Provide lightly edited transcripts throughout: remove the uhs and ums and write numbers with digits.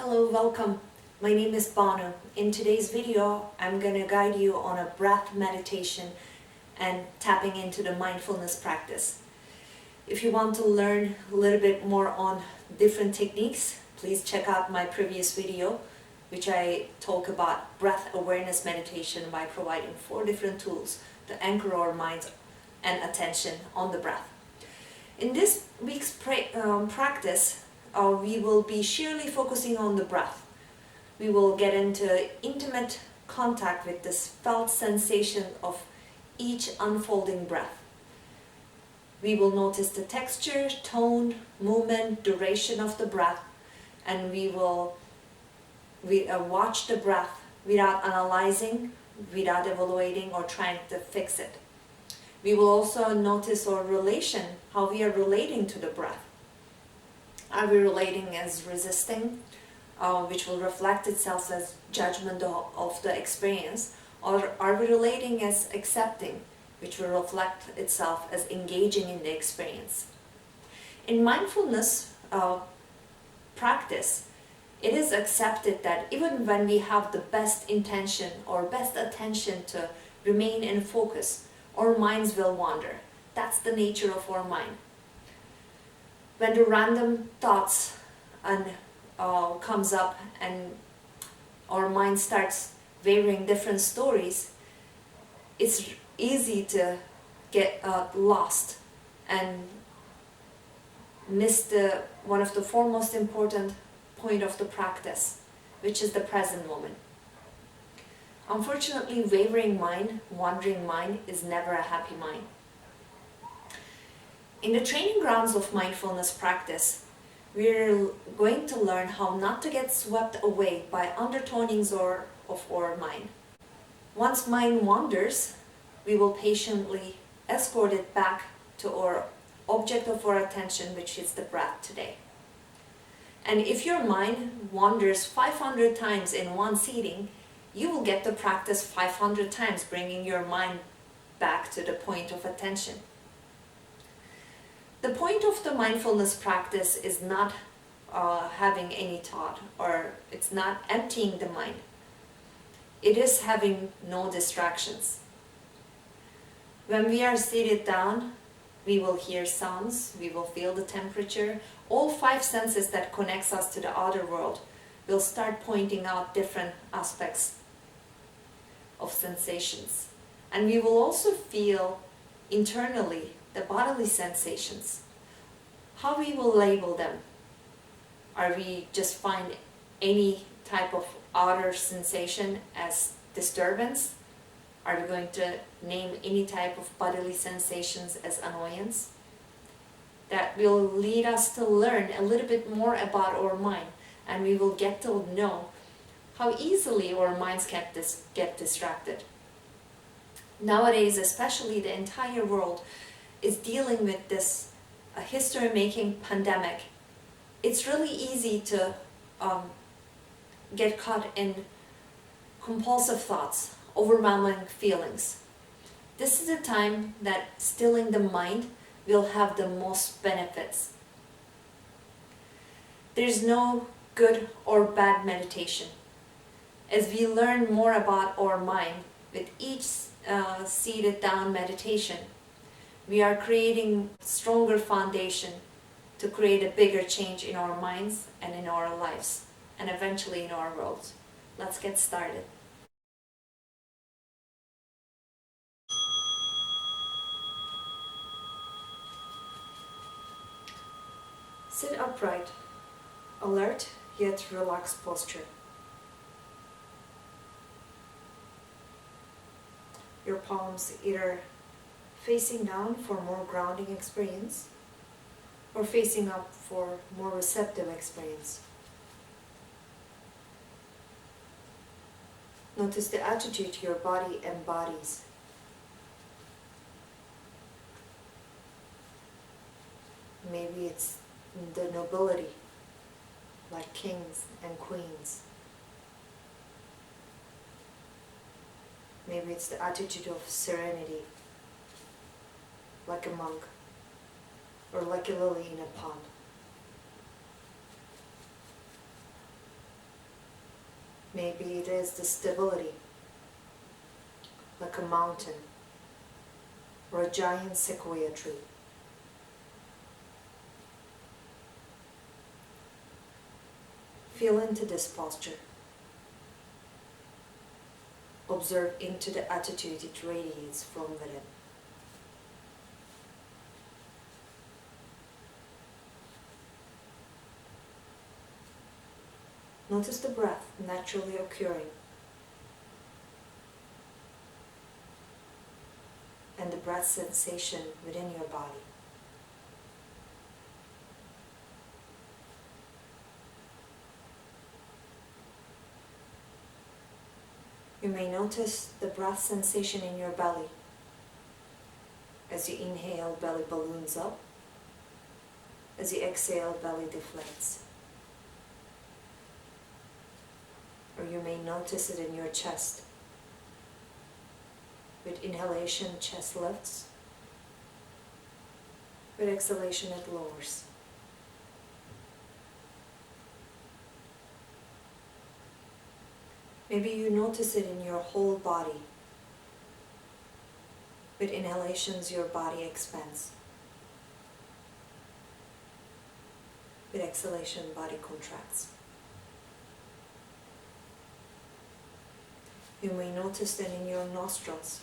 Hello, welcome. My name is Banu. In today's video, I'm going to guide you on a breath meditation and tapping into the mindfulness practice. If you want to learn a little bit more on different techniques, please check out my previous video, which I talk about breath awareness meditation by providing 4 different tools to anchor our minds and attention on the breath. In this week's practice, we will be sheerly focusing on the breath. We will get into intimate contact with this felt sensation of each unfolding breath. We will notice the texture, tone, movement, duration of the breath, and we will watch the breath without analyzing, without evaluating or trying to fix it. We will also notice our relation, how we are relating to the breath. Are we relating as resisting, which will reflect itself as judgment of the experience, or are we relating as accepting, which will reflect itself as engaging in the experience? In mindfulness practice, it is accepted that even when we have the best intention or best attention to remain in focus, our minds will wander. That's the nature of our mind. When the random thoughts comes up and our mind starts wavering different stories, it's easy to get lost and miss one of the foremost important point of the practice, which is the present moment. Unfortunately, wavering mind, wandering mind is never a happy mind. In the training grounds of mindfulness practice, we're going to learn how not to get swept away by undertonings of our mind. Once mind wanders, we will patiently escort it back to our object of our attention, which is the breath today. And if your mind wanders 500 times in one sitting, you will get to practice 500 times, bringing your mind back to the point of attention. The point of the mindfulness practice is not having any thought, or it's not emptying the mind. It is having no distractions. When we are seated down, we will hear sounds, we will feel the temperature. All 5 senses that connects us to the outer world will start pointing out different aspects of sensations. And we will also feel internally the bodily sensations. How we will label them? Are we just find any type of outer sensation as disturbance? Are we going to name any type of bodily sensations as annoyance? That will lead us to learn a little bit more about our mind, and we will get to know how easily our minds get distracted. Nowadays, especially, the entire world is dealing with this history-making pandemic. It's really easy to get caught in compulsive thoughts, overwhelming feelings. This is a time that stilling the mind will have the most benefits. There's no good or bad meditation. As we learn more about our mind with each seated down meditation, we are creating stronger foundation to create a bigger change in our minds and in our lives, and eventually in our world. Let's get started. Sit upright, alert yet relaxed posture. Your palms either facing down for more grounding experience or facing up for more receptive experience. Notice the attitude your body embodies. Maybe it's the nobility, like kings and queens. Maybe it's the attitude of serenity, like a monk, or like a lily in a pond. Maybe it is the stability, like a mountain or a giant sequoia tree. Feel into this posture. Observe into the attitude it radiates from within. Notice the breath naturally occurring and the breath sensation within your body. You may notice the breath sensation in your belly. As you inhale, belly balloons up. As you exhale, belly deflates. Or you may notice it in your chest. With inhalation, chest lifts. With exhalation, it lowers. Maybe you notice it in your whole body. With inhalations, your body expands. With exhalation, body contracts. You may notice that in your nostrils,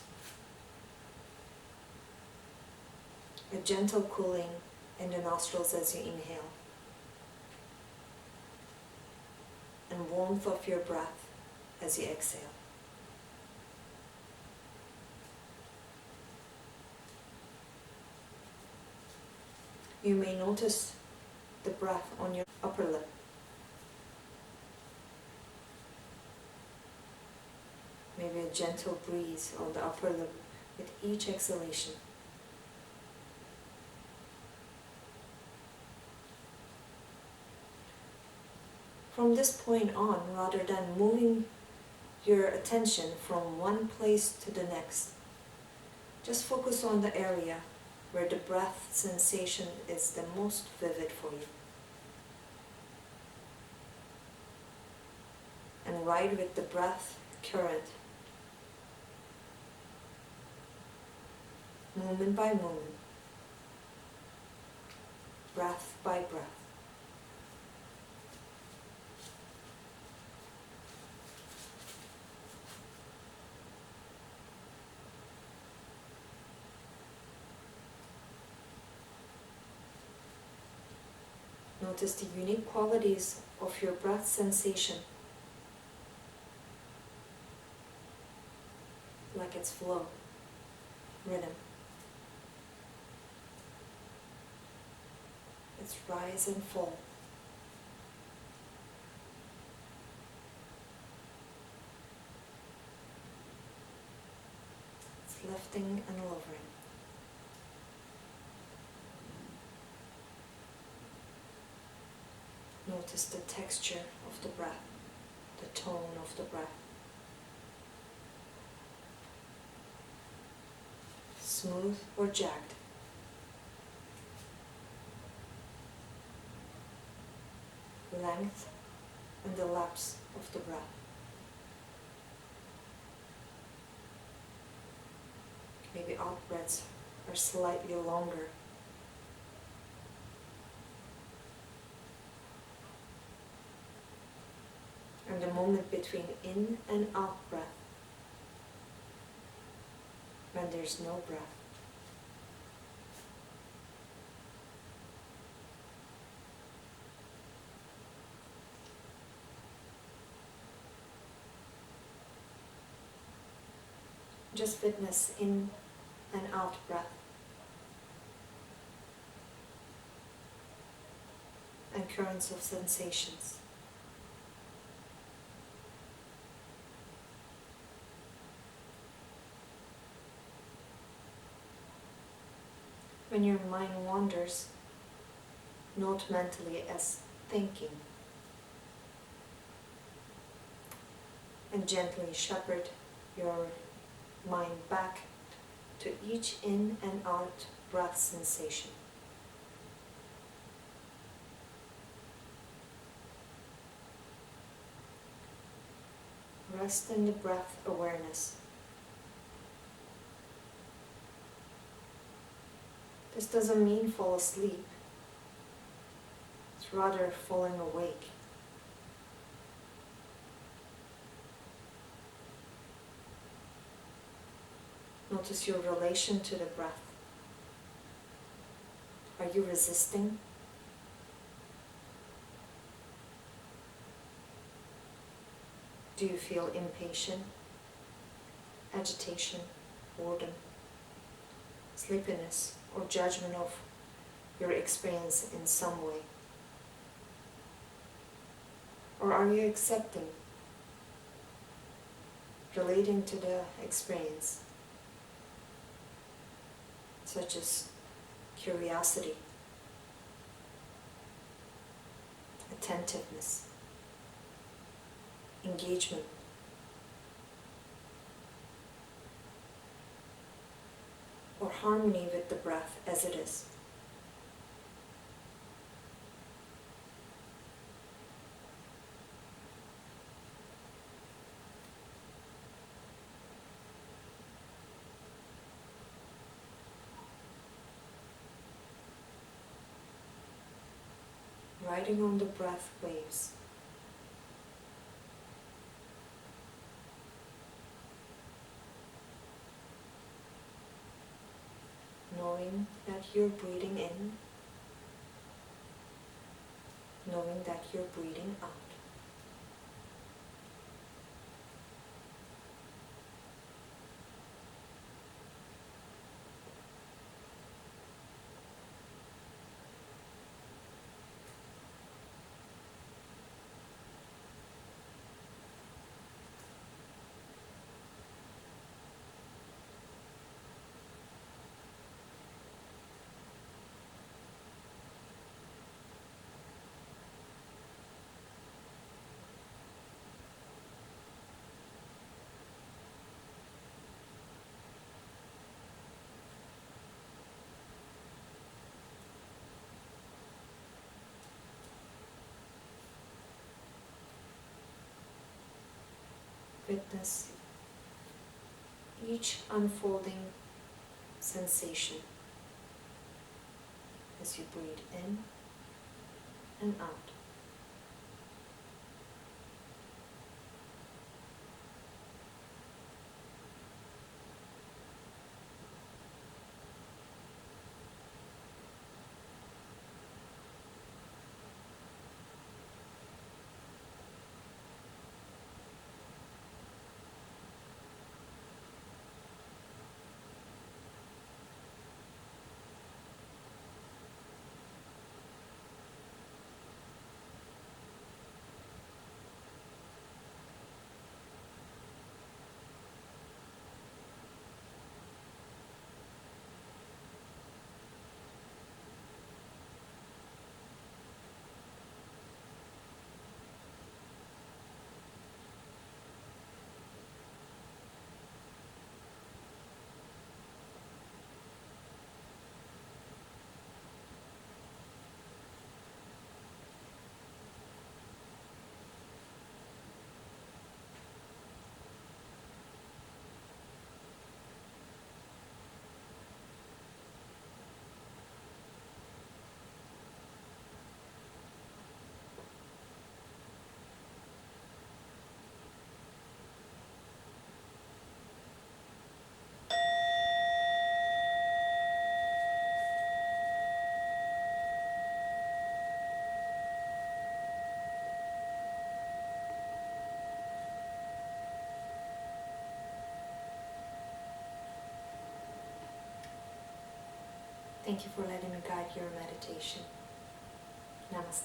a gentle cooling in the nostrils as you inhale, and warmth of your breath as you exhale. You may notice the breath on your upper lip. Maybe a gentle breeze on the upper lip with each exhalation. From this point on, rather than moving your attention from one place to the next, just focus on the area where the breath sensation is the most vivid for you. And ride with the breath current, moment by moment, breath by breath. Notice the unique qualities of your breath sensation, like its flow, rhythm, its rise and fall. Its lifting and lowering. Notice the texture of the breath, the tone of the breath. Smooth or jagged. Length and the lapse of the breath. Maybe out breaths are slightly longer. And the moment between in and out breath, when there's no breath. Just witness in and out breath. And currents of sensations. When your mind wanders, note mentally as thinking, and gently shepherd your mind back to each in and out breath sensation. rest in the breath awareness. This doesn't mean fall asleep. It's rather falling awake. Notice your relation to the breath. Are you resisting? Do you feel impatient, agitation, boredom, sleepiness, or judgment of your experience in some way? Or are you accepting, relating to the experience, such as curiosity, attentiveness, engagement, or harmony with the breath as it is? Riding on the breath waves. Knowing that you're breathing in, knowing that you're breathing out. Witness each unfolding sensation as you breathe in and out. Thank you for letting me guide your meditation. Namaste.